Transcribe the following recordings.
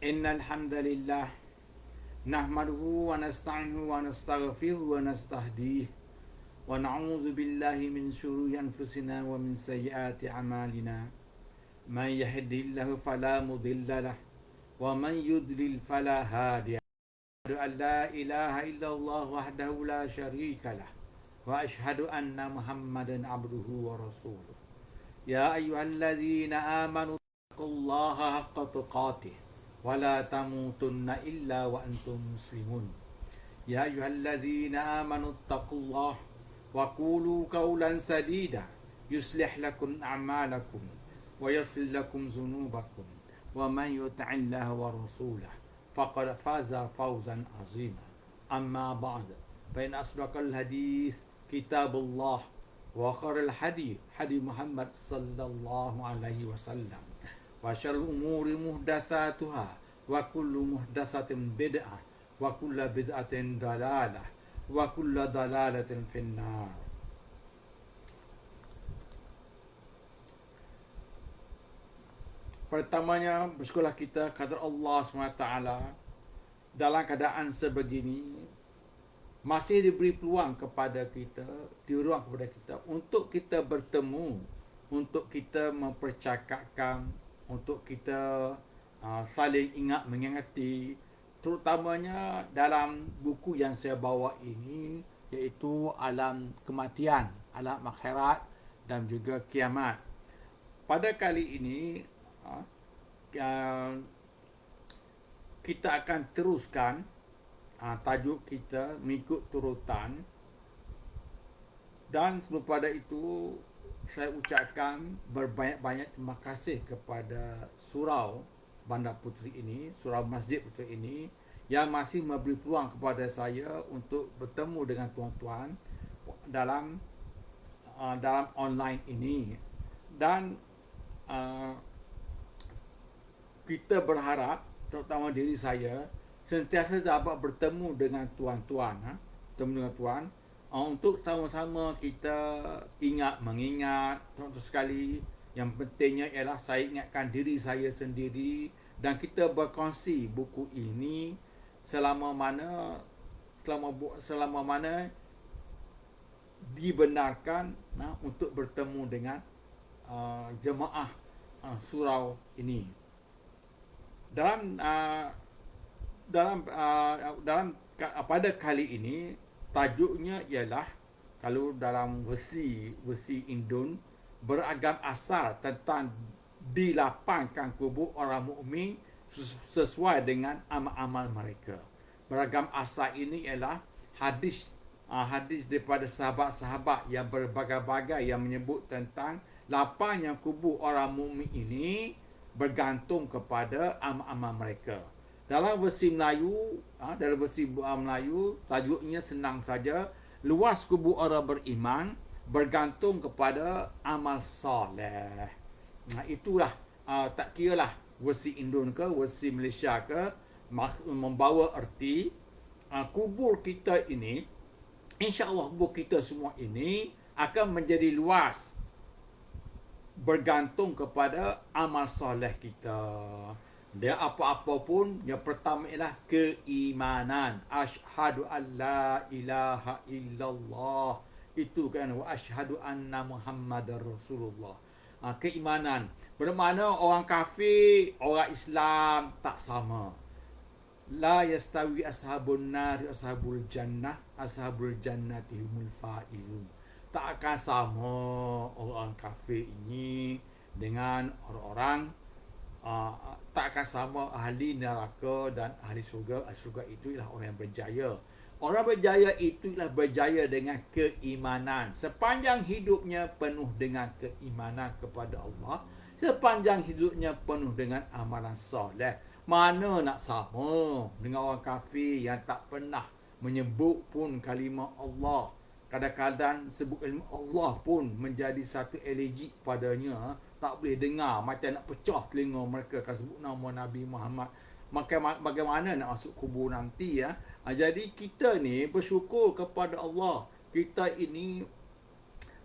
Innal hamdalillah nahmaduhu wa nasta'inuhu wa nastaghfiruhu wa nastahdihi wa na'udzu billahi min shururi anfusina wa min sayyiati a'malina. Man yahdihillahu fala mudilla lahu wa man yudlil fala hadiya lahu. An la ilaha illallah wahdahu la syarika lah wa ashhadu anna Muhammadan abduhu wa rasuluh. Ya ayyuhallazina amanu taqullaha haqqa tuqatih wa la tamutunna illa wa antum muslimun. Ya ayyuhallazina amanu taqullaha wa qulu qawlan sadida yuslih lakum a'malakum wa yaghfir lakum dhunubakum wa man yuti'illaha wa rasulahu faqad faza fawzan 'azima. Amma ba'd, fa in asdaqal hadith kitabullah wa khairul hadi hadi Muhammad sallallahu alaihi wasallam wa syarrul umuri muhdatsatuha wa kullu muhdatsatin bid'ah wa kullu bid'atin dalalah wa kullu dalalatin finnar. Pertamanya bersyukurlah kita kepada Allah SWT dalam keadaan sebegini masih diberi peluang kepada kita, diruang kepada kita untuk kita bertemu, untuk kita mempercakapkan, untuk kita saling ingat mengingati, terutamanya dalam buku yang saya bawa ini, iaitu Alam Kematian, Alam Akhirat dan juga Kiamat. Pada kali ini kita akan teruskan tajuk kita mengikut turutan, dan sebelum pada itu saya ucapkan berbanyak-banyak terima kasih kepada surau Bandar Puteri ini, surau Masjid Puteri ini yang masih memberi peluang kepada saya untuk bertemu dengan tuan-tuan dalam online ini. Dan kita berharap, terutama diri saya, sentiasa dapat bertemu dengan tuan-tuan, bertemu dengan tuan, untuk sama-sama kita mengingat, contoh sekali, yang pentingnya ialah saya ingatkan diri saya sendiri dan kita berkongsi buku ini selama mana dibenarkan untuk bertemu dengan jemaah surau ini. Pada kali ini tajuknya ialah, kalau dalam versi Indon, beragam asal tentang dilapangkan kubur orang mukmin sesuai dengan amal-amal mereka. Beragam asal ini ialah hadis daripada sahabat-sahabat yang berbagai-bagai yang menyebut tentang lapangnya kubur orang mukmin ini bergantung kepada amal-amal mereka. Dalam versi Melayu, tajuknya senang saja, luas kubur orang beriman bergantung kepada amal soleh. Itulah, tak kiralah versi Indon ke versi Malaysia ke, membawa erti kubur kita ini, insya-Allah kubur kita semua ini akan menjadi luas bergantung kepada amal soleh kita. Dia apa-apa pun, yang pertama ialah keimanan. Asyhadu an la ilaha illallah. Itu kan, wa asyhadu anna Muhammadar Rasulullah. Keimanan. Bermakna orang kafir, orang Islam tak sama. La yastawi ashabun nari ashabul jannati humul faizun. Tak akan sama orang kafir ini dengan orang-orang, tak akan sama ahli neraka dan ahli surga. Ahli surga itu ialah orang yang berjaya. Orang berjaya itu ialah berjaya dengan keimanan. Sepanjang hidupnya penuh dengan keimanan kepada Allah, sepanjang hidupnya penuh dengan amalan soleh. Mana nak sama dengan orang kafir yang tak pernah menyebut pun kalimah Allah. Kadang-kadang sebut kalimah Allah pun menjadi satu alergik padanya. Tak boleh dengar, macam nak pecah telinga mereka kalau sebut nama Nabi Muhammad. Maka bagaimana nak masuk kubur nanti ya? Jadi kita ni bersyukur kepada Allah. Kita ini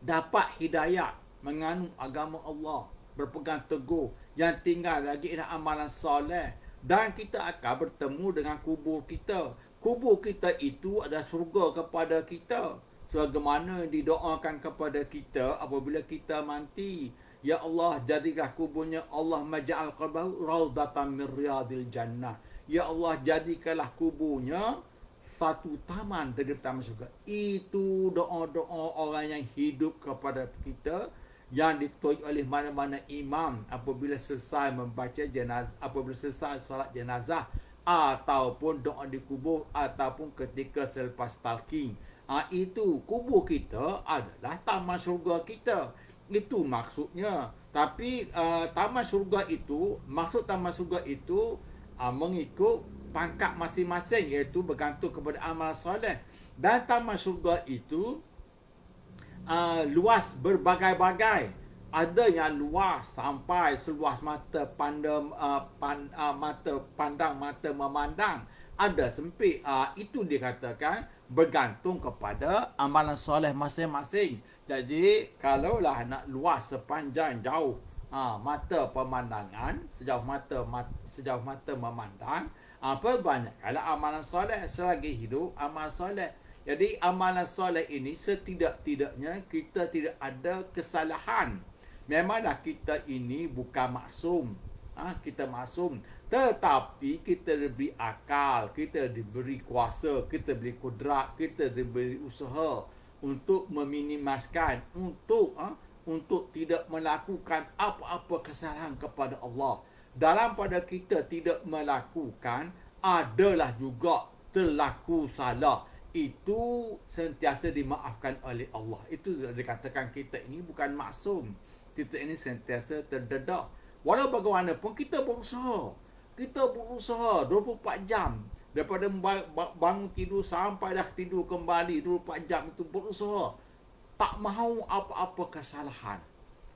dapat hidayah menganut agama Allah, berpegang teguh. Yang tinggal lagi ialah amalan soleh. dan kita akan bertemu dengan kubur kita. Kubur kita itu adalah surga kepada kita. Sebagaimana didoakan kepada kita apabila kita mati. Ya Allah, jadilah kuburnya Allah maj'al qabrahu raudatan min riyadil jannah. Ya Allah, jadikanlah kuburnya satu taman dari taman syurga. Itu doa-doa orang yang hidup kepada kita, yang dituai oleh mana-mana imam apabila selesai membaca jenazah, apabila selesai salat jenazah, ataupun doa di kubur, ataupun ketika selepas talqin. Itu kubur kita adalah taman syurga kita. Itu maksudnya. Tapi taman syurga itu, maksud taman syurga itu mengikut pangkat masing-masing, iaitu bergantung kepada amal soleh. Dan taman syurga itu luas berbagai-bagai. Ada yang luas sampai seluas mata pandang, mata memandang. Ada sempit. Itu dikatakan bergantung kepada amalan soleh masing-masing. Jadi kalaulah nak luas sepanjang jauh mata pemandangan, sejauh mata memandang, perbanyakkanlah amalan soleh selagi hidup amal soleh. Jadi amalan soleh ini setidak-tidaknya kita tidak ada kesalahan. Memanglah kita ini bukan maksum. Kita maksum. Tetapi kita diberi akal, kita diberi kuasa, kita diberi kudrat, kita diberi usaha untuk meminimaskan, untuk tidak melakukan apa-apa kesalahan kepada Allah. Dalam pada kita tidak melakukan, adalah juga terlaku salah. Itu sentiasa dimaafkan oleh Allah. Itu dikatakan kita ini bukan maksum. Kita ini sentiasa terdedah. Walau bagaimanapun kita berusaha. Kita berusaha 24 jam. Daripada bangun tidur sampai dah tidur kembali 24 jam itu berusaha. Tak mahu apa-apa kesalahan.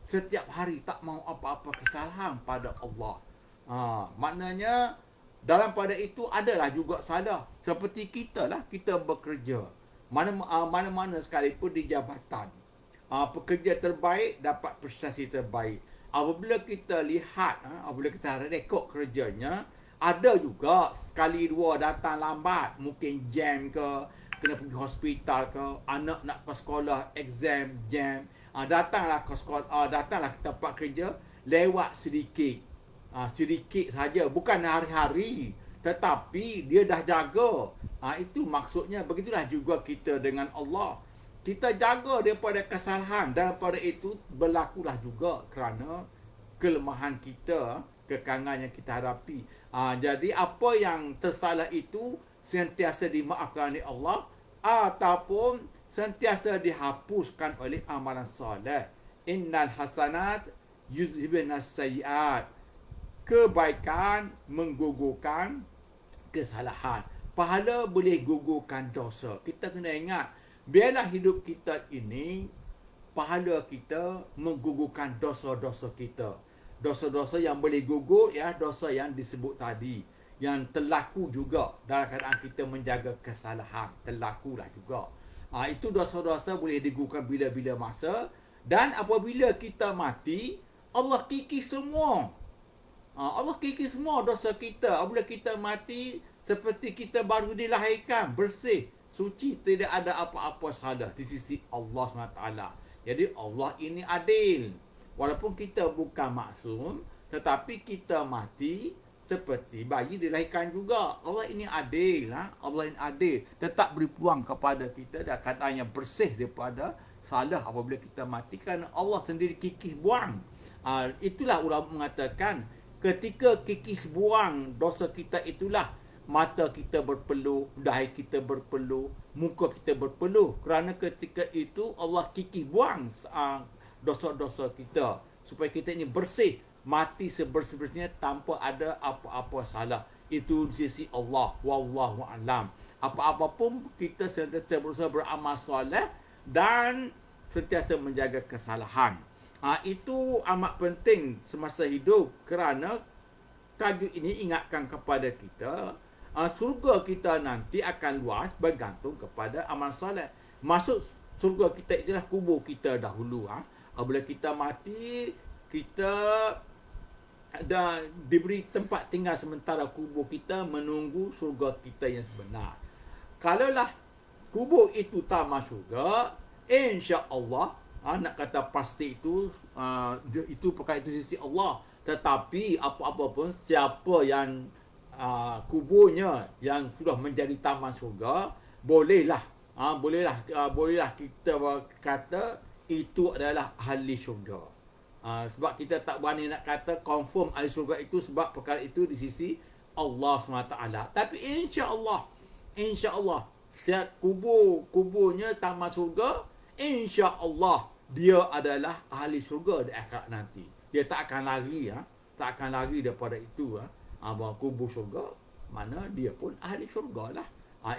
Setiap hari tak mahu apa-apa kesalahan pada Allah. Maknanya dalam pada itu adalah juga salah. Seperti kita lah, kita bekerja. Mana-mana sekalipun di jabatan. Pekerja terbaik dapat prestasi terbaik. Apabila kita lihat, apabila kita rekod kerjanya, ada juga sekali dua datang lambat. Mungkin jam ke, kena pergi hospital ke, anak nak ke sekolah, exam, jam. Datanglah ke sekolah, datanglah ke tempat kerja, lewat sedikit. Sedikit saja, bukan hari-hari, tetapi dia dah jaga. Itu maksudnya. Begitulah juga kita dengan Allah. Kita jaga daripada kesalahan, dan daripada itu berlakulah juga kerana kelemahan kita, kekurangan yang kita hadapi. Jadi apa yang tersalah itu sentiasa dimaafkan oleh Allah, ataupun sentiasa dihapuskan oleh amalan soleh. Innal hasanat yuzhibunas sayyiat. Kebaikan menggugurkan kesalahan. Pahala boleh gugurkan dosa. Kita kena ingat, biarlah hidup kita ini, pahala kita menggugurkan dosa-dosa kita. Dosa-dosa yang boleh gugur, ya, dosa yang disebut tadi, yang terlaku juga dalam keadaan kita menjaga kesalahan. Terlakulah juga. Itu dosa-dosa boleh digugurkan bila-bila masa. Dan apabila kita mati, Allah kikis semua. Allah kikis semua dosa kita. Apabila kita mati, seperti kita baru dilahirkan, bersih, suci, tidak ada apa-apa salah di sisi Allah SWT. Jadi Allah ini adil. Walaupun kita bukan maksum, tetapi kita mati seperti bayi dilahirkan juga. Allah ini adil. Allah ini adil. Tetap beri peluang kepada kita dan keadaan yang bersih daripada salah apabila kita mati, kerana Allah sendiri kikis buang. Itulah ulama mengatakan, ketika kikis buang dosa kita itulah mata kita berpeluh, dahi kita berpeluh, muka kita berpeluh. Kerana ketika itu Allah kikis buang dosa-dosa kita, supaya kita ini bersih, mati sebersih-bersihnya tanpa ada apa-apa salah. Itu di sisi Allah. Wallahu a'lam. Apa-apa pun kita sentiasa berusaha beramal soleh dan sentiasa menjaga kesalahan. Itu amat penting semasa hidup, kerana tajuk ini ingatkan kepada kita, surga kita nanti akan luas bergantung kepada amal soleh. Maksud surga kita itulah kubur kita dahulu. Apabila kita mati, kita ada diberi tempat tinggal sementara kubur kita menunggu surga kita yang sebenar. Kalaulah kubur itu taman syurga, insya-Allah, nak kata pasti itu perkara itu sisi Allah. Tetapi apa-apa pun siapa yang kuburnya yang sudah menjadi taman syurga, bolehlah kita kata itu adalah ahli syurga. Sebab kita tak berani nak kata confirm ahli syurga itu sebab perkara itu di sisi Allah SWT. Tapi insya-Allah setiap kuburnya taman syurga, insya-Allah dia adalah ahli syurga di akhirat nanti. Dia tak akan lari tak akan lari daripada itu kubur syurga, mana dia pun ahli syurga lah.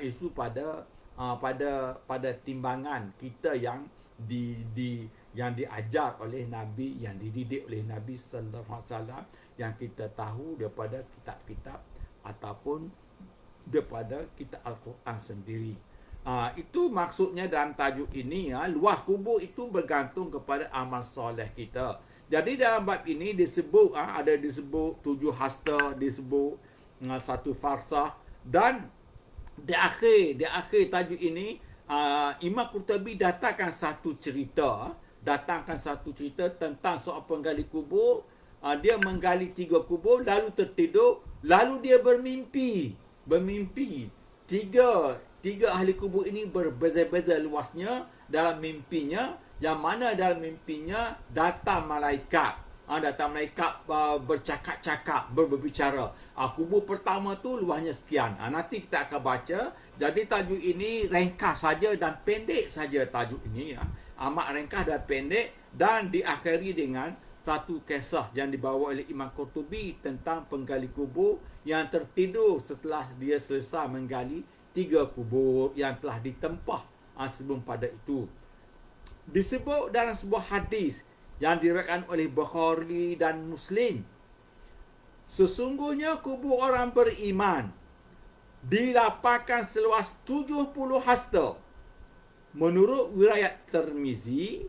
Itu pada timbangan kita yang yang diajar oleh Nabi, yang dididik oleh Nabi sallallahu alaihi wasallam, yang kita tahu daripada kitab-kitab ataupun daripada kitab Al-Quran sendiri. Itu maksudnya dalam tajuk ini, luas kubur itu bergantung kepada amal soleh kita. Jadi dalam bab ini disebut disebut 7 hasta, disebut 1 farsah, dan di akhir tajuk ini Imam Qurtubi datangkan satu cerita tentang seorang penggali kubur. Dia menggali 3 kubur lalu tertidur, lalu dia bermimpi. Tiga ahli kubur ini berbeza-beza luasnya dalam mimpinya, yang mana dalam mimpinya datang malaikat bercakap-cakap, berbicara. Kubur pertama tu luasnya sekian. Nanti kita akan baca. Jadi tajuk ini ringkas saja dan pendek saja tajuk ini. Amat ringkas dan pendek, dan diakhiri dengan satu kisah yang dibawa oleh Imam Qurtubi tentang penggali kubur yang tertidur setelah dia selesai menggali 3 kubur yang telah ditempah sebelum pada itu. Disebut dalam sebuah hadis yang diriwayatkan oleh Bukhari dan Muslim, sesungguhnya kubur orang beriman dilapangkan seluas 70 hasta. Menurut riwayat Tirmizi,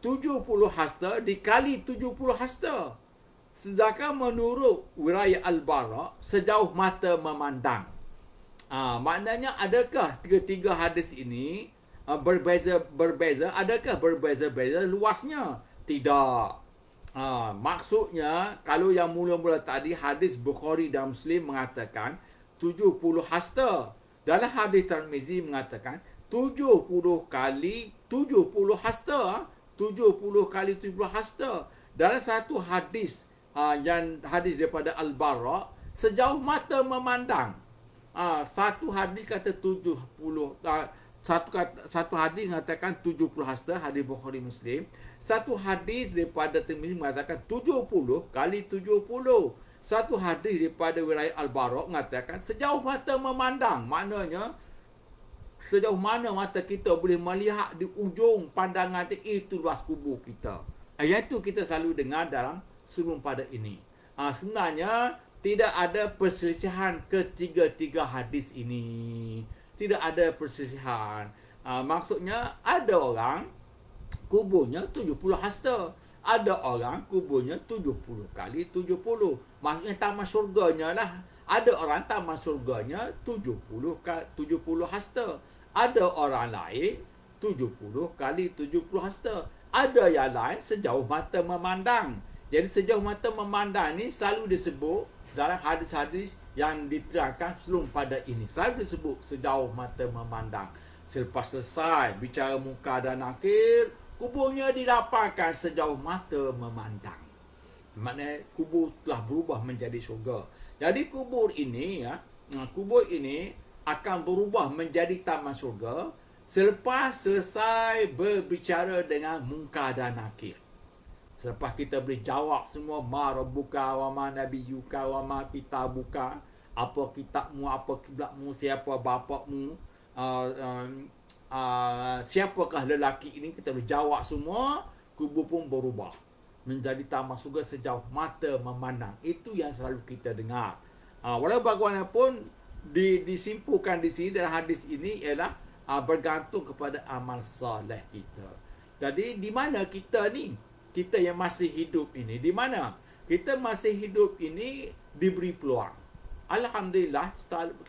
70 hasta dikali 70 hasta. Sedangkan menurut riwayat Al-Bara, sejauh mata memandang. Maknanya adakah tiga-tiga hadis ini berbeza? Adakah berbeza-beza luasnya? Tidak. Maksudnya, kalau yang mula-mula tadi hadis Bukhari dan Muslim mengatakan 70 hasta. Dalam hadis Tirmizi mengatakan 70 kali 70 hasta. 70 kali 70 hasta. Dalam satu hadis yang hadis daripada Al-Bara, sejauh mata memandang. Satu hadis kata 70, satu hadis mengatakan 70 hasta, hadis Bukhari Muslim. Satu hadis daripada Tirmizi mengatakan 70 kali 70. Satu hadis daripada wilayah Al-Bara mengatakan sejauh mata memandang. Maknanya sejauh mana mata kita boleh melihat di ujung pandangan itu luas kubur kita. Yang itu kita selalu dengar dalam sebelum pada ini. Sebenarnya tidak ada perselisihan ketiga-tiga hadis ini. Tidak ada perselisihan. Maksudnya ada orang kuburnya 70 hasta. Ada orang kuburnya 70 kali 70. Maksudnya taman syurganya lah. Ada orang taman syurganya 70 hasta. Ada orang lain 70 kali 70 hasta. Ada yang lain sejauh mata memandang. Jadi sejauh mata memandang ni selalu disebut dalam hadis-hadis yang diterangkan sebelum pada ini. Selalu disebut sejauh mata memandang. Selepas selesai bicara muka dan nakir, kuburnya dilapangkan sejauh mata memandang. Maknanya kubur telah berubah menjadi syurga. Jadi kubur ini akan berubah menjadi taman syurga selepas selesai berbicara dengan munkar dan nakir. Selepas kita boleh jawab semua, ma rabbuka wa ma nabiyyuka wa ma kitabuka, apa kitabmu, apa kiblatmu, siapa bapakmu, siapakah lelaki ini, kita boleh jawab semua. Kubur pun berubah menjadi taman syurga sejauh mata memandang. Itu yang selalu kita dengar. Walau bagaimanapun disimpulkan di sini dalam hadis ini ialah bergantung kepada amal soleh kita. Jadi di mana kita ni? Kita yang masih hidup ini, di mana? kita masih hidup ini diberi peluang. Alhamdulillah,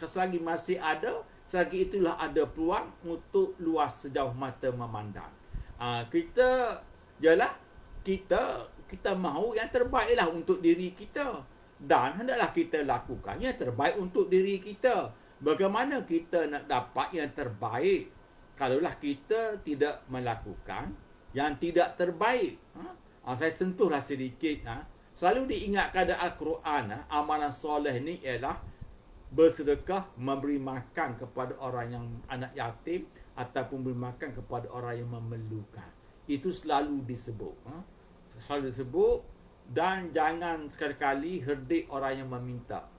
selagi masih ada, selagi itulah ada peluang untuk luas sejauh mata memandang. Kita ialah kita mahu yang terbaiklah untuk diri kita, dan hendaklah kita lakukan yang terbaik untuk diri kita. Bagaimana kita nak dapat yang terbaik kalaulah kita tidak melakukan yang tidak terbaik? Saya sentuhlah sedikit. Selalu diingatkan dalam Al-Quran, amalan soleh ni ialah bersedekah, memberi makan kepada orang yang anak yatim, ataupun beri makan kepada orang yang memerlukan. Itu selalu disebut. Selalu disebut, dan jangan sekali-kali herdik orang yang meminta.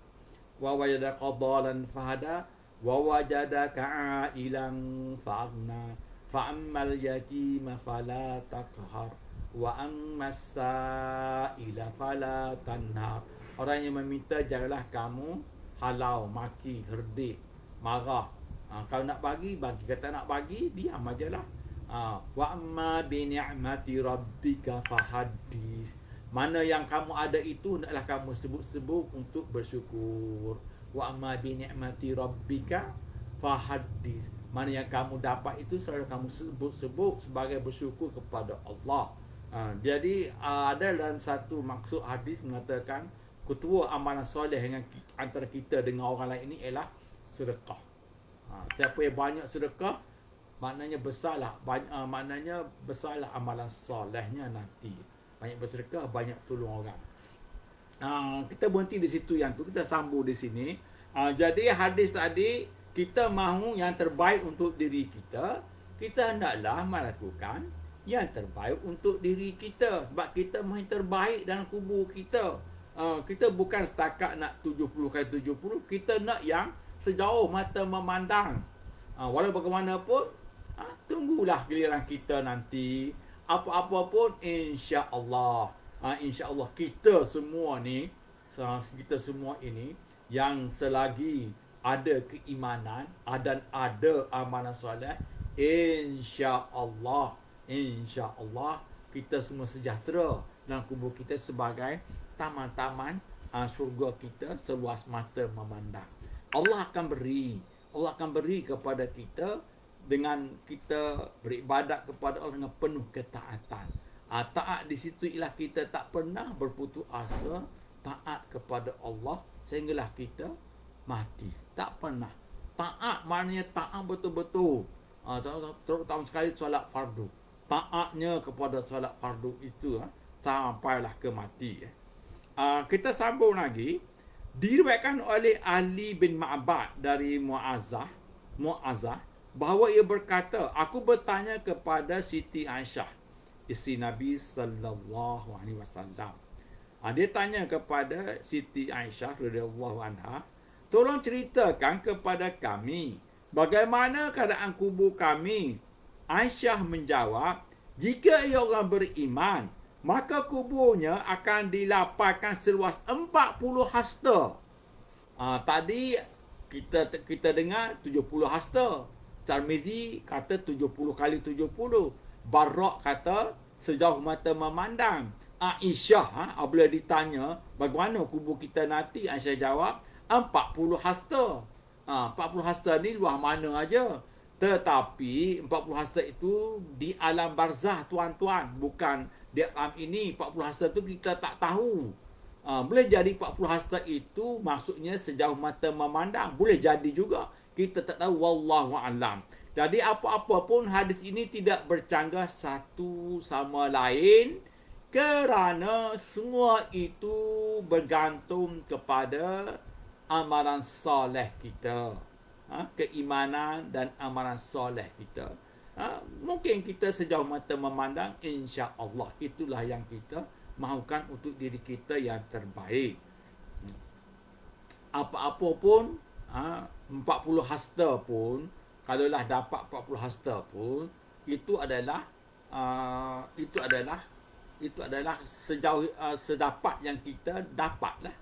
Wa wajadaka dhalan fahada wa wajadaka ailan fa'agna fa'ammal yatima fala taqhar wa ammas sa'ila fala tanhar. Orang yang meminta janganlah kamu halau, maki, herdik, marah. Kalau nak bagi, bagi. Kata nak bagi, diam ajalah. Wa amma bi ni'mati rabbika fahaddis. Mana yang kamu ada itu hendaklah kamu sebut-sebut untuk bersyukur. Wa amma bi ni'mati rabbika fahaddis. Mana yang kamu dapat itu selalu kamu sebut-sebut sebagai bersyukur kepada Allah. Jadi ada dalam satu maksud hadis mengatakan ketua amalan soleh dengan antara kita dengan orang lain ini ialah sedekah. Siapa yang banyak sedekah, maknanya besarlah maknanya besarlah amalan solehnya nanti. Banyak bersedekah, banyak tolong orang. Kita berhenti di situ yang tu, kita sambung di sini. Jadi hadis tadi, kita mahu yang terbaik untuk diri kita, kita hendaklah melakukan yang terbaik untuk diri kita. Sebab kita mahu yang terbaik dalam kubur kita. Kita bukan setakat nak 70x70, kita nak yang sejauh mata memandang. Walau bagaimanapun, tunggulah giliran kita nanti. Apa-apa pun, insya-Allah. Insya-Allah kita semua ni, kita semua ini yang selagi ada keimanan dan ada amalan soleh, insya-Allah kita semua sejahtera dalam kubur kita sebagai taman-taman syurga kita seluas mata memandang. Allah akan beri kepada kita dengan kita beribadat kepada Allah dengan penuh ketaatan. Taat di situ ialah kita tak pernah berputus asa taat kepada Allah sehinggalah kita mati. Tak pernah. Taat maknanya taat betul-betul. Terutama sekali solat fardu. Taatnya kepada solat fardu itu sampailah ke mati. Kita sambung lagi. Diriwayatkan oleh Ali bin Ma'bad dari Mu'azzah bahawa ia berkata, aku bertanya kepada Siti Aisyah, isteri Nabi sallallahu alaihi wasallam. Dia tanya kepada Siti Aisyah radhiyallahu anha, tolong ceritakan kepada kami bagaimana keadaan kubur kami. Aisyah menjawab, jika ia orang beriman, maka kuburnya akan dilapangkan seluas 40 hasta. Tadi kita dengar 70 hasta. Tirmizi kata 70 kali 70. Barak kata sejauh mata memandang. Aisyah apabila ditanya bagaimana kubur kita nanti, Aisyah jawab 40 hasta. 40 hasta ni luar mana aja. Tetapi 40 hasta itu di alam barzah, tuan-tuan, bukan di alam ini. 40 hasta tu kita tak tahu. Boleh jadi 40 hasta itu maksudnya sejauh mata memandang. Boleh jadi juga. Kita tak tahu, wallahu a'lam. Jadi apa-apa pun hadis ini tidak bercanggah satu sama lain kerana semua itu bergantung kepada amalan soleh kita. Keimanan dan amalan soleh kita. Mungkin kita sejauh mata memandang, insya-Allah itulah yang kita mahukan untuk diri kita yang terbaik. Apa-apa pun 40 hasta pun, kalaulah dapat 40 hasta pun, itu adalah sejauh sedapat yang kita dapatlah.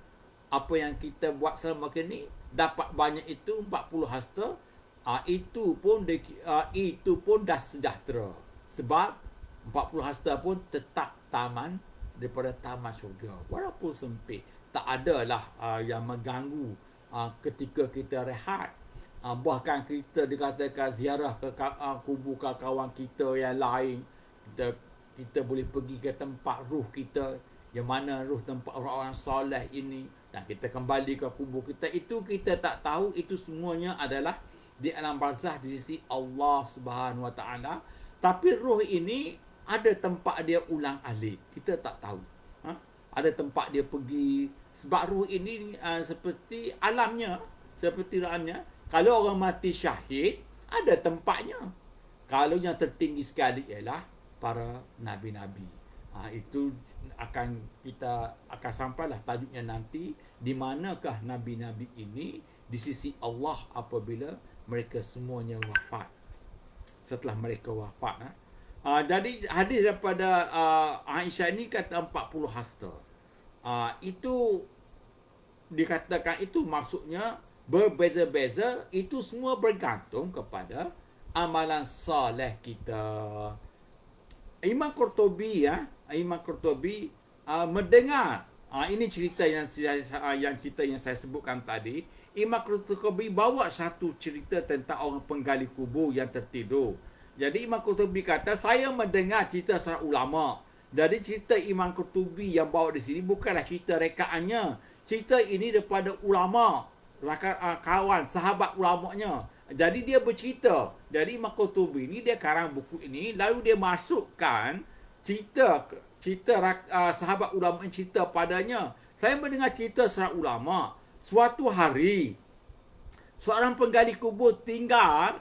Apa yang kita buat selama ini, dapat banyak itu 40 hasta, itu pun dah sejahtera. Sebab 40 hasta pun tetap taman daripada taman syurga. Walaupun sempit, tak adalah yang mengganggu ketika kita rehat. Bahkan kita dikatakan ziarah ke kubur kawan kita yang lain, kita boleh pergi ke tempat ruh kita, yang mana ruh tempat orang-orang soleh ini, dan kita kembali ke kubur kita. Itu kita tak tahu, itu semuanya adalah di alam barzah di sisi Allah Subhanahu Wa Taala. Tapi ruh ini ada tempat dia ulang alik, kita tak tahu. Ada tempat dia pergi, sebab ruh ini seperti alamnya, kalau orang mati syahid, ada tempatnya. Kalau yang tertinggi sekali ialah para nabi-nabi. Itu kita akan sampailah tajuknya nanti, di manakah nabi-nabi ini di sisi Allah apabila mereka semuanya wafat. Setelah mereka wafat. Jadi hadis daripada Aisyah ini kata 40 hasta. Itu dikatakan, itu maksudnya berbeza-beza, itu semua bergantung kepada amalan soleh kita. Imam Qurtubi mendengar, ini cerita yang saya sebutkan tadi. Imam Qurtubi bawa satu cerita tentang orang penggali kubur yang tertidur. Jadi Imam Qurtubi kata, saya mendengar cerita seorang ulama. Jadi cerita Imam Qurtubi yang bawa di sini bukanlah cerita rekaannya. Cerita ini daripada ulama, kawan, sahabat ulamanya. Jadi dia bercerita. Jadi Imam Qurtubi ini dia karang buku ini, lalu dia masukkan cerita sahabat ulama yang cerita padanya. Saya mendengar cerita seorang ulama, suatu hari seorang penggali kubur tinggal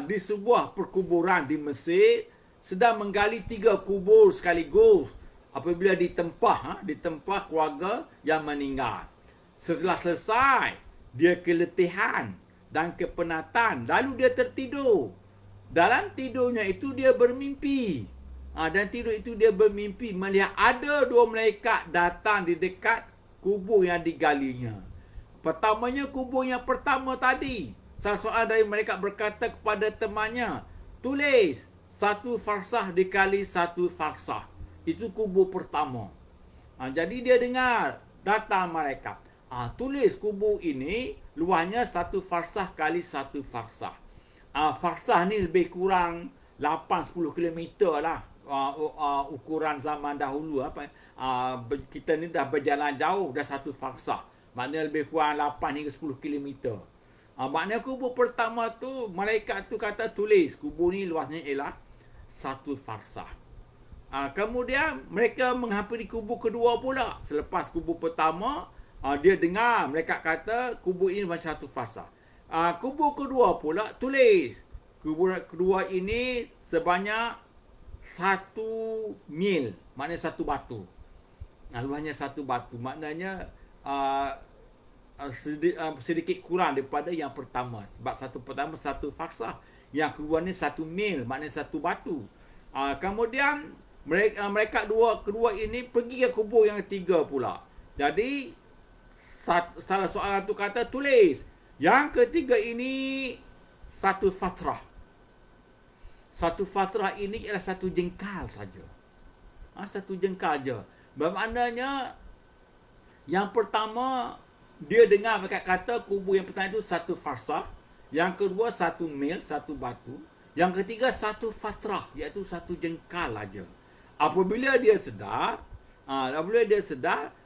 di sebuah perkuburan di Mesir, sedang menggali 3 kubur sekaligus apabila ditempah keluarga yang meninggal. Setelah selesai, dia keletihan dan kepenatan, lalu dia tertidur. Dalam tidurnya itu dia bermimpi. Dan tidur itu dia bermimpi melihat ada 2 malaikat datang di dekat kubur yang digalinya. Pertamanya, kubur yang pertama tadi, salah seorang dari mereka berkata kepada temannya, tulis 1 farsah dikali 1 farsah. Itu kubur pertama. Jadi dia dengar, datang malaikat. Tulis kubur ini luasnya 1 farsah kali 1 farsah. Farsah ni lebih kurang 8-10 kilometer lah. Ukuran zaman dahulu. Kita ni dah berjalan jauh, dah 1 farsah. Maknanya lebih kurang 8 hingga 10 kilometer. Maknanya kubur pertama tu, malaikat tu kata tulis kubur ni luasnya ialah 1 farsah. Kemudian mereka menghampiri kubur kedua pula. Selepas kubur pertama, dia dengar mereka kata kubur ini macam 1 farsah. Kubur kedua pula tulis kubur kedua ini sebanyak 1 mil, maknanya 1 batu. Luasnya 1 batu, maknanya sedikit kurang daripada yang pertama. Sebab satu pertama 1 farsah, yang kedua ni 1 mil, maknanya 1 batu. Kemudian mereka kedua ini pergi ke kubur yang ketiga pula. Jadi salah seorang tu kata tulis yang ketiga ini 1 fatrah. 1 fatrah ini ialah 1 jengkal saja. 1 jengkal je. Bermaknanya yang pertama dia dengar mereka kata kubur yang pertama itu 1 farsah, yang kedua 1 mil, 1 batu, yang ketiga 1 fatrah, iaitu 1 jengkal aja. Apabila dia sedar,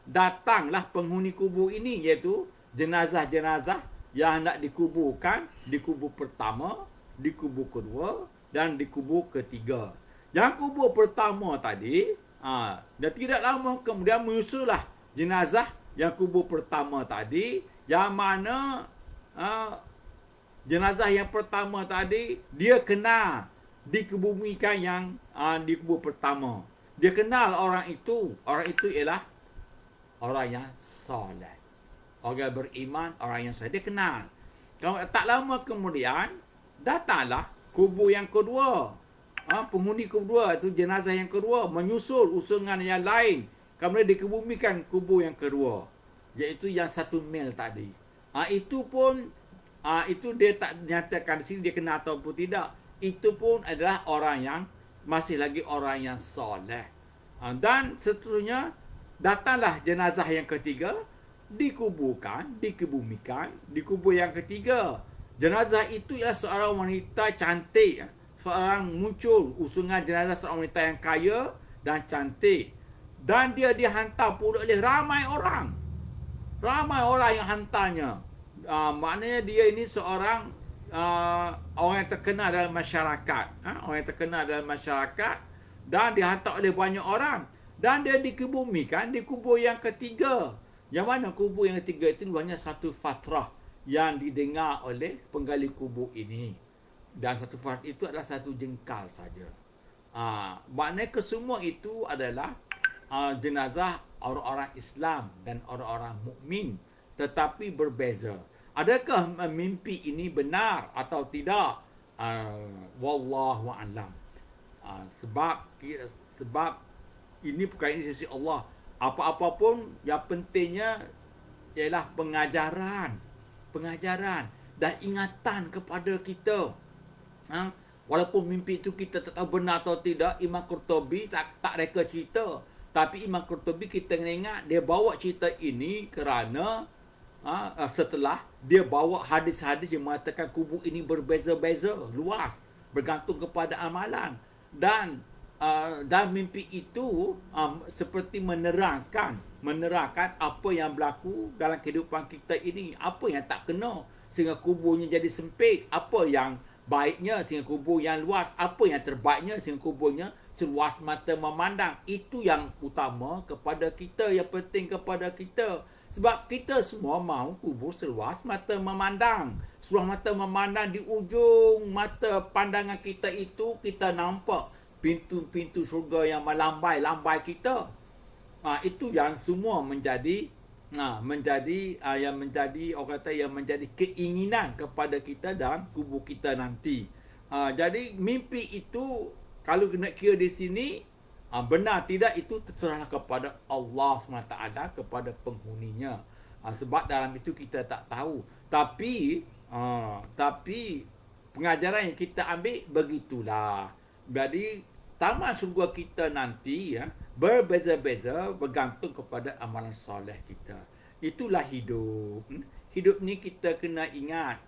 datanglah penghuni kubur ini, iaitu jenazah-jenazah yang nak dikuburkan di kubur pertama, di kubur kedua dan di kubur ketiga. Yang kubur pertama tadi, dan tidak lama kemudian menyusullah jenazah yang kubur pertama tadi, yang mana jenazah yang pertama tadi dia kena dikebumikan yang di kubur pertama. Dia kenal orang itu ialah orang yang soleh, orang beriman, orang yang soleh. Dia kenal. Kalau tak lama kemudian datanglah kubur yang kedua. Penghuni kedua itu jenazah yang kedua menyusul usungan yang lain. Kemudian dikebumikan kubur yang kedua, iaitu yang 1 mil tadi. Itu pun itu dia tak nyatakan di sini dia kenal ataupun tidak. Itu pun adalah orang yang masih lagi orang yang soleh. Dan seterusnya, datanglah jenazah yang ketiga, dikuburkan, dikebumikan, dikubur yang ketiga. Jenazah itu ialah seorang wanita cantik. Seorang muncul usungan jenazah seorang wanita yang kaya dan cantik. Dan dia dihantar pula oleh ramai orang. Ramai orang yang hantarnya. Maknanya dia ini seorang orang yang terkenal dalam masyarakat. Orang yang terkenal dalam masyarakat. Dan dihantar oleh banyak orang. Dan dia dikebumikan di kubur yang ketiga. Yang mana kubur yang ketiga itu luarnya satu fatrah yang didengar oleh penggali kubur ini. Dan satu fatrah itu adalah satu jengkal saja. Maknanya kesemua itu adalah jenazah orang-orang Islam dan orang-orang mukmin, tetapi berbeza. Adakah mimpi ini benar atau tidak? Wallahu a'lam. Sebab ini perkara ini sisi Allah. Apa-apa pun yang pentingnya ialah pengajaran dan ingatan kepada kita. Walaupun mimpi itu kita tak tahu benar atau tidak, Imam Qurtubi tak reka cerita. Tapi Imam Qurtubi kita kena ingat, dia bawa cerita ini kerana setelah dia bawa hadis-hadis yang mengatakan kubur ini berbeza-beza, luas, bergantung kepada amalan. Dan mimpi itu seperti menerangkan apa yang berlaku dalam kehidupan kita ini, apa yang tak kena sehingga kuburnya jadi sempit, apa yang baiknya sehingga kubur yang luas, apa yang terbaiknya sehingga kuburnya seluas mata memandang. Itu yang utama kepada kita, yang penting kepada kita. Sebab kita semua mahu kubur seluas mata memandang. Seluas mata memandang, di ujung mata pandangan kita itu kita nampak pintu-pintu syurga yang melambai-lambai kita. Itu yang semua menjadi orang kata yang menjadi keinginan kepada kita dalam kubur kita nanti. Jadi mimpi itu kalau nak kira di sini benar tidak, itu terserah kepada Allah SWT, kepada penghuninya. Sebab dalam itu kita tak tahu. Tapi pengajaran yang kita ambil begitulah. Jadi taman syurga kita nanti berbeza-beza bergantung kepada amalan soleh kita. Itulah hidup. Hidup ni kita kena ingat.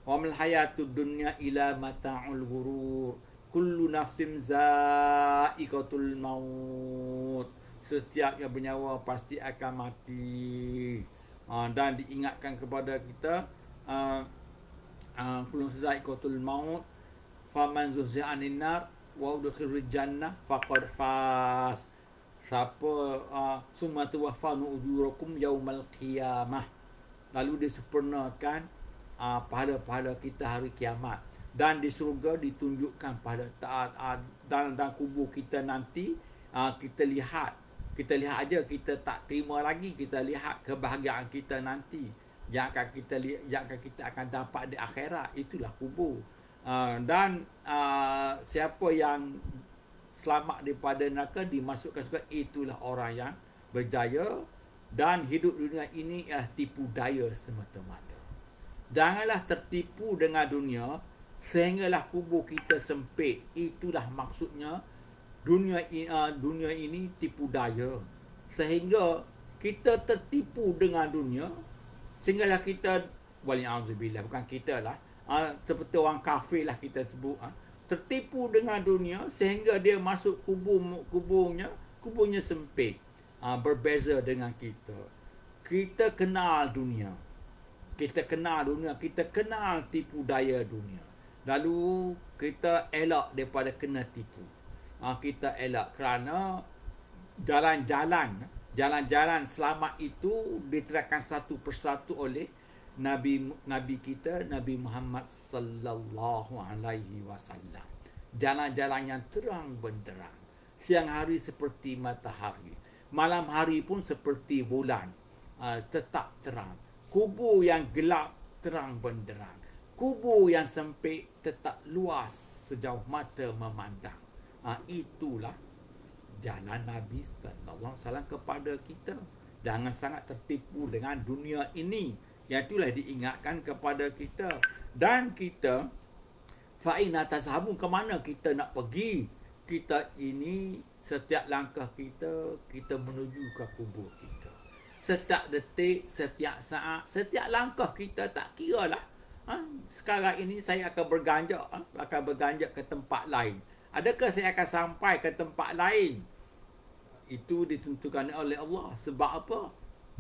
Wa mal hayatud dunya ila mata'ul ghurur. Kullu nafsin za'iqatul maut. Setiap yang bernyawa pasti akan mati. Dan diingatkan kepada kita kullu nafsin za'iqatul maut. Faman zuhziha 'anil nar wa udkhilal jannah faqad faz. Siapa summa tuwaffanu ujurakum yaumal qiyamah. Lalu disempurnakan pahala-pahala kita hari kiamat. Dan di surga ditunjukkan pada dalam kubur kita nanti, kita lihat aja, kita tak terima lagi, kita lihat kebahagiaan kita nanti yang akan kita akan dapat di akhirat. Itulah kubur. Dan siapa yang selamat daripada neraka dimasukkan surga, itulah orang yang berjaya. Dan hidup dunia ini ialah tipu daya semata-mata. Janganlah tertipu dengan dunia sehinggalah kubur kita sempit. Itulah maksudnya dunia ini tipu daya, sehingga kita tertipu dengan dunia sehinggalah kita, wali'auzubillah, bukan kita lah, seperti orang kafir lah kita sebut, tertipu dengan dunia sehingga dia masuk kuburnya sempit. Berbeza dengan kita. Kita kenal dunia, kita kenal tipu daya dunia. Lalu kita elak daripada kena tipu. Kita elak kerana jalan-jalan selamat itu diterangkan satu persatu oleh Nabi kita, Nabi Muhammad sallallahu alaihi wasallam. Jalan-jalan yang terang benderang. Siang hari seperti matahari, malam hari pun seperti bulan, tetap terang. Kubur yang gelap terang benderang. Kubur yang sempit tetap luas sejauh mata memandang. Itulah jalan Nabi sallallahu alaihi wasallam kepada kita. Jangan sangat tertipu dengan dunia ini. Yang itulah diingatkan kepada kita. Dan kita fa'ina tashabun, ke mana kita nak pergi? Kita ini setiap langkah kita, kita menuju ke kubur kita. Setiap detik, setiap saat, setiap langkah kita, tak kira lah. Sekarang ini saya akan berganjak ke tempat lain. Adakah saya akan sampai ke tempat lain? Itu ditentukan oleh Allah. Sebab apa?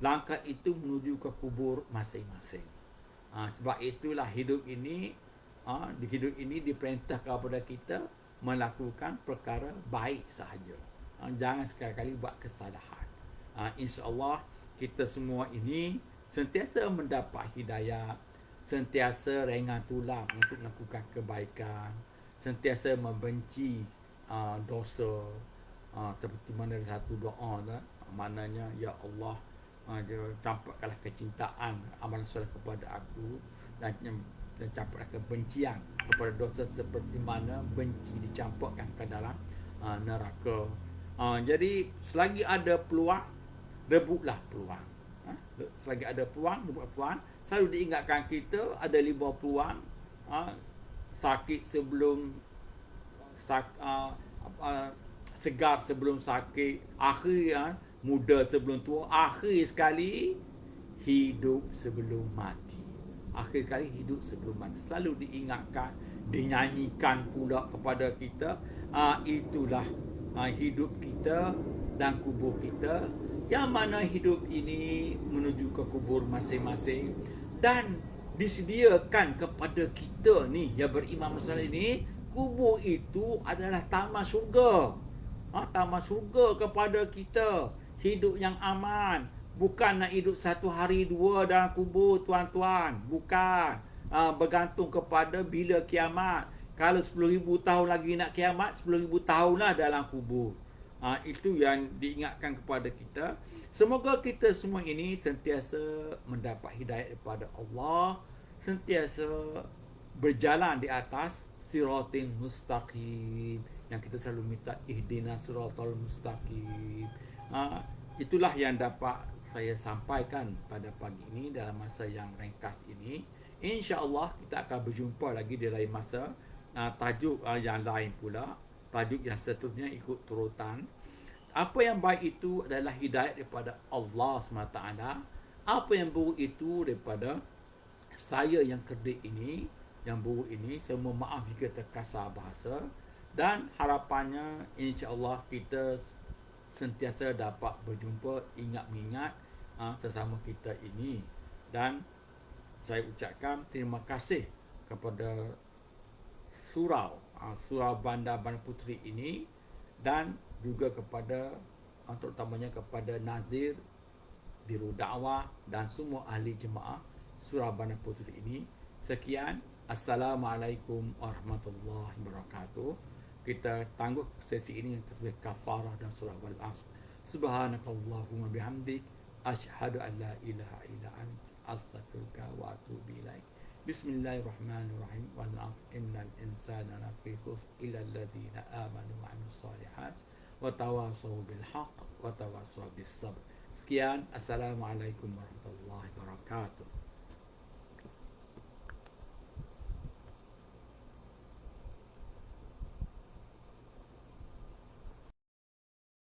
Langkah itu menuju ke kubur masing-masing. Sebab itulah hidup ini diperintah kepada kita melakukan perkara baik sahaja. Jangan sekali-kali buat kesalahan. InsyaAllah kita semua ini sentiasa mendapat hidayah, sentiasa ringan tulang untuk melakukan kebaikan, sentiasa membenci dosa. Seperti mana ada satu doa maknanya, ya Allah, campakkanlah kecintaan amalan soleh kepada aku, dan campaklah kebencian kepada dosa seperti mana benci dicampakkan ke dalam neraka. Jadi selagi ada peluang, rebutlah peluang. Selagi ada peluang, rebutlah peluang. Selalu diingatkan kita ada 5 peluang. Sakit sebelum segar sebelum sakit, akhir muda sebelum tua, akhir sekali hidup sebelum mati. Akhir sekali hidup sebelum mati. Selalu diingatkan, dinyanyikan pula kepada kita. Itulah hidup kita dan kubur kita. Yang mana hidup ini menuju ke kubur masing-masing. Dan disediakan kepada kita ni yang beriman masalah ini, kubur itu adalah taman syurga. Taman syurga kepada kita. Hidup yang aman. Bukan nak hidup 1 hari 2 dalam kubur, tuan-tuan. Bukan. Bergantung kepada bila kiamat. Kalau 10,000 tahun lagi nak kiamat, 10,000 tahunlah dalam kubur. Itu yang diingatkan kepada kita. Semoga kita semua ini sentiasa mendapat hidayah daripada Allah, sentiasa berjalan di atas siratin mustaqim, yang kita selalu minta ihdinas siratal mustaqim. Itulah yang dapat saya sampaikan pada pagi ini dalam masa yang ringkas ini. InsyaAllah kita akan berjumpa lagi di lain masa. Tajuk yang lain pula, tajuk yang seterusnya ikut turutan. Apa yang baik itu adalah hidayah daripada Allah SWT. Apa yang buruk itu daripada saya yang kerdik ini, yang buruk ini. Semua maaf jika terkasar bahasa. Dan harapannya insya-Allah kita sentiasa dapat berjumpa, ingat-ingat sesama kita ini. Dan saya ucapkan terima kasih kepada surau Bandar Puteri ini, dan juga kepada terutamanya kepada Nazir, Biro Dakwah dan semua ahli jemaah surau Bandar Puteri ini. Sekian, Assalamualaikum warahmatullahi wabarakatuh. Kita tangguh sesi ini tasbih kafarah dan surah Wal-Asr. Subhanakallahumma bihamdik, asyhadu an la ilaha illa ant, astaghfiruka wa atubu ilaik. Bismillahirrahmanirrahim. Wal 'asr innal insana lafi khusr illa alladhina amanu wa 'amilus shalihat wa tawassaw bil haqq wa tawassaw bis sabr. Sekian, assalamualaikum warahmatullahi wabarakatuh.